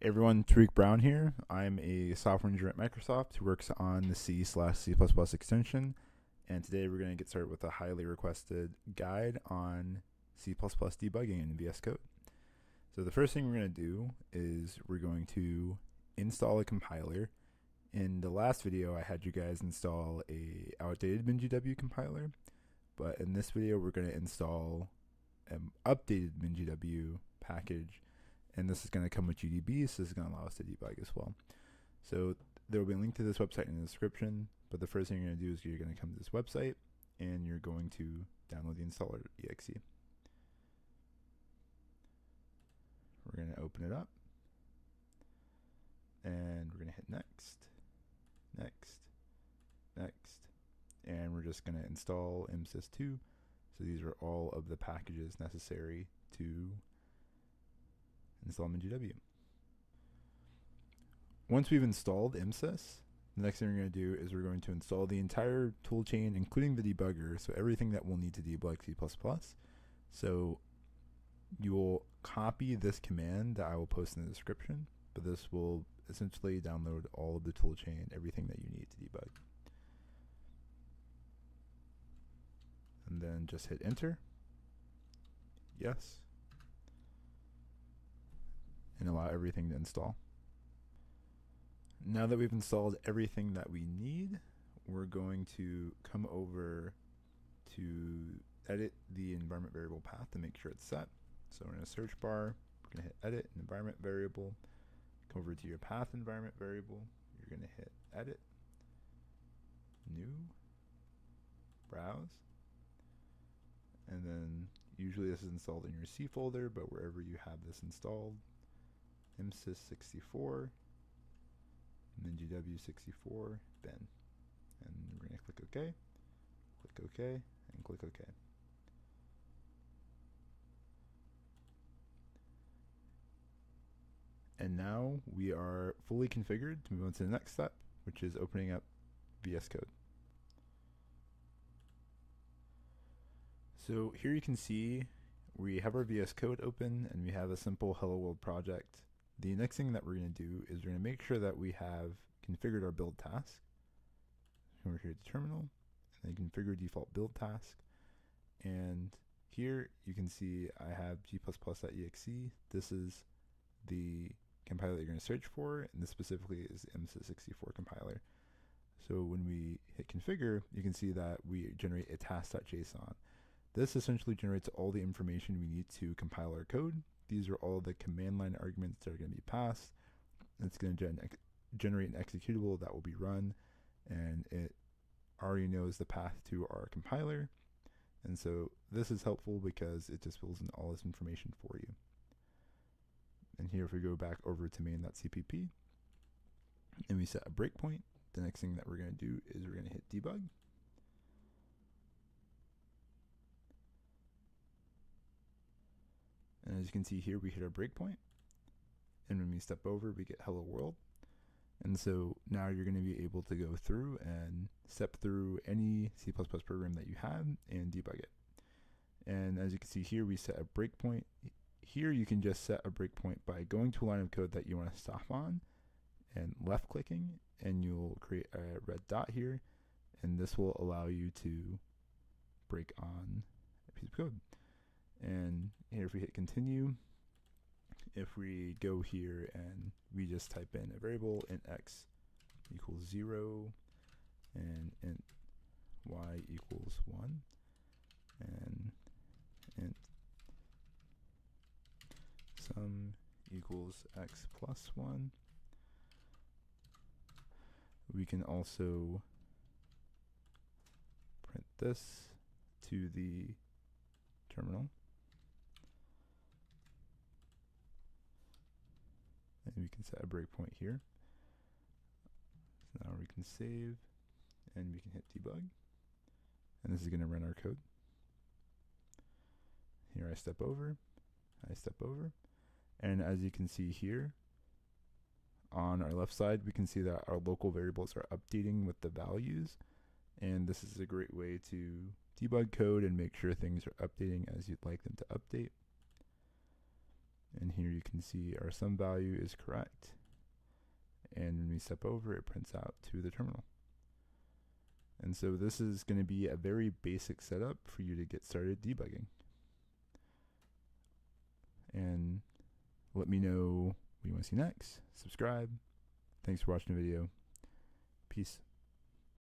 Everyone, Tariq Brown here. I'm a software engineer at Microsoft who works on the C/C++ extension, and today we're going to get started with a highly requested guide on C++ debugging in VS Code. So the first thing we're going to do is we're going to install a compiler. In the last video, I had you guys install a outdated MinGW compiler, but in this video, we're going to install an updated MinGW package. And this is going to come with GDB, so this is going to allow us to debug as well. So there will be a link to this website in the description, but the first thing you're going to do is you're going to come to this website, and you're going to download the installer.exe. We're going to open it up, and we're going to hit next, next, next, and we're just going to install msys2. So these are all of the packages necessary to install MinGW. Once we've installed msys, the next thing we're going to do is we're going to install the entire toolchain, including the debugger, so everything that we'll need to debug C++. So you will copy this command that I will post in the description, but this will essentially download all of the toolchain, everything that you need to debug. And then just hit enter. Yes. And allow everything to install. Now that we've installed everything that we need, we're going to come over to edit the environment variable path to make sure it's set. So we're in a search bar, we're going to hit edit an environment variable, come over to your path environment variable, you're going to hit edit, new, browse, and then usually this is installed in your C folder, but wherever you have this installed, msys64, MinGW64, bin. And we're going to click OK, and click OK. And now we are fully configured to move on to the next step, which is opening up VS Code. So here you can see we have our VS Code open and we have a simple Hello World project. The next thing that we're going to do is we're going to make sure that we have configured our build task. Come over here to terminal, and then configure default build task. And here you can see I have g++.exe. This is the compiler that you're going to search for, and this specifically is the msys64 compiler. So when we hit configure, you can see that we generate a task.json. This essentially generates all the information we need to compile our code. These are all the command line arguments that are going to be passed. It's going to generate an executable that will be run, and it already knows the path to our compiler. And so this is helpful because it just fills in all this information for you. And here, if we go back over to main.cpp and we set a breakpoint, the next thing that we're going to do is we're going to hit debug. And as you can see here, we hit our breakpoint. And when we step over, we get hello world. And so now you're going to be able to go through and step through any C++ program that you have and debug it. And as you can see here, we set a breakpoint. Here you can just set a breakpoint by going to a line of code that you want to stop on and left clicking, and you'll create a red dot here. And this will allow you to break on a piece of code. And here, if we hit continue, if we go here and we just type in a variable int x equals 0 and int y equals 1 and int sum equals x plus 1, we can also print this to the terminal. And we can set a breakpoint here. So now we can save, and we can hit debug. And this is going to run our code. Here I step over, and as you can see here, on our left side, we can see that our local variables are updating with the values. And this is a great way to debug code and make sure things are updating as you'd like them to update. And here you can see our sum value is correct. And when we step over, it prints out to the terminal. And so this is going to be a very basic setup for you to get started debugging. And let me know what you want to see next. Subscribe. Thanks for watching the video. Peace.